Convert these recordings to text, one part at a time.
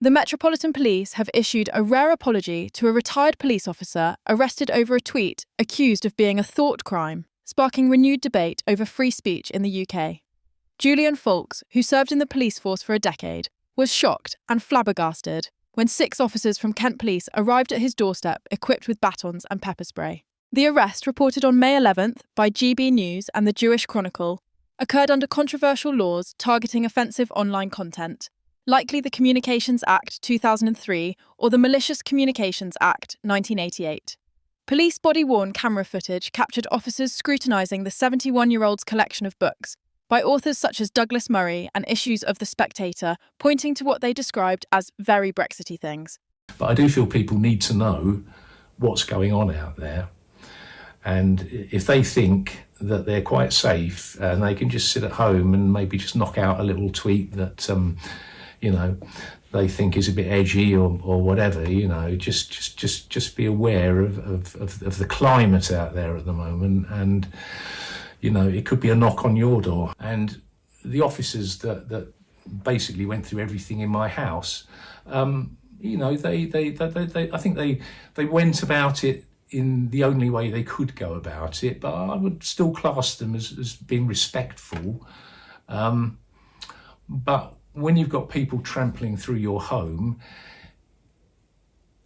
The Metropolitan Police have issued a rare apology to a retired police officer arrested over a tweet accused of being a thought crime, sparking renewed debate over free speech in the UK. Julian Fawkes, who served in the police force for a decade, was shocked and flabbergasted when 6 officers from Kent Police arrived at his doorstep equipped with batons and pepper spray. The arrest, reported on May 11th by GB News and the Jewish Chronicle, occurred under controversial laws targeting offensive online content, likely the Communications Act 2003 or the Malicious Communications Act 1988. Police body-worn camera footage captured officers scrutinising the 71-year-old's collection of books by authors such as Douglas Murray and issues of The Spectator, pointing to what they described as very Brexity things. But I do feel people need to know what's going on out there. And if they think that they're quite safe and they can just sit at home and maybe just knock out a little tweet that, they think is a bit edgy or whatever, just be aware of the climate out there at the moment. And, it could be a knock on your door. And the officers that basically went through everything in my house, I think they went about it in the only way they could go about it, but I would still class them as being respectful. But when you've got people trampling through your home,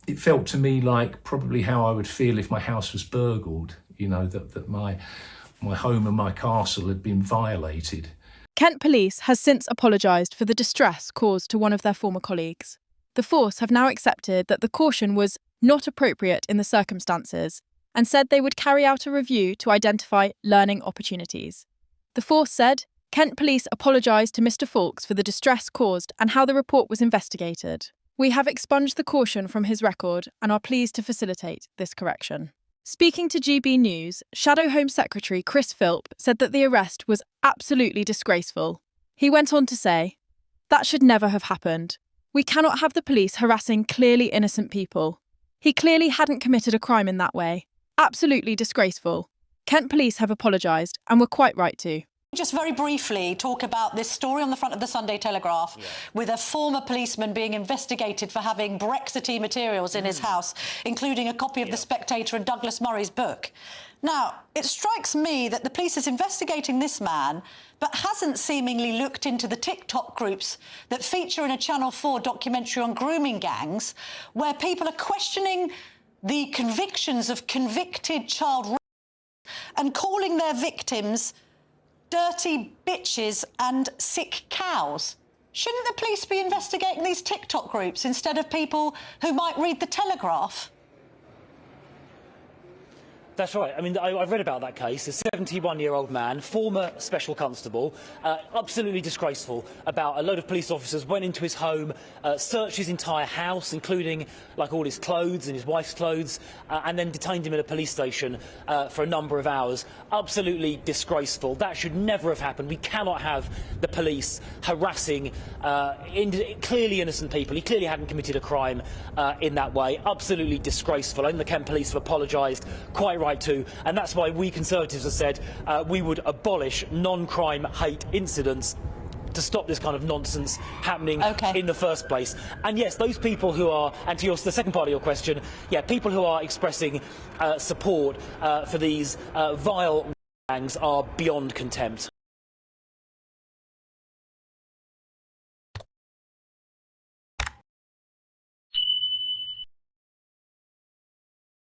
it felt to me like probably how I would feel if my house was burgled, that my home and my castle had been violated. Kent Police has since apologised for the distress caused to one of their former colleagues. The force have now accepted that the caution was not appropriate in the circumstances and said they would carry out a review to identify learning opportunities. The force said, Kent Police apologised to Mr Fawkes for the distress caused and how the report was investigated. We have expunged the caution from his record and are pleased to facilitate this correction. Speaking to GB News, Shadow Home Secretary Chris Philp said that the arrest was absolutely disgraceful. He went on to say, "That should never have happened. We cannot have the police harassing clearly innocent people. He clearly hadn't committed a crime in that way. Absolutely disgraceful. Kent Police have apologised and were quite right to." Just very briefly talk about this story on the front of the Sunday Telegraph with a former policeman being investigated for having Brexity materials in his house, including a copy of The Spectator and Douglas Murray's book. Now, it strikes me that the police is investigating this man, but hasn't seemingly looked into the TikTok groups that feature in a Channel 4 documentary on grooming gangs, where people are questioning the convictions of convicted child rapists and calling their victims dirty bitches and sick cows. Shouldn't the police be investigating these TikTok groups instead of people who might read the Telegraph? That's right. I mean, I've read about that case. A 71-year-old man, former special constable, absolutely disgraceful. About a load of police officers went into his home, searched his entire house, including like all his clothes and his wife's clothes, and then detained him at a police station for a number of hours. Absolutely disgraceful. That should never have happened. We cannot have the police harassing clearly innocent people. He clearly hadn't committed a crime in that way. Absolutely disgraceful. I think the Kent Police have apologised, quite right to, and that's why we Conservatives have said we would abolish non-crime hate incidents to stop this kind of nonsense happening in the first place. And yes, those people who are, and to the second part of your question, people who are expressing support for these vile gangs are beyond contempt.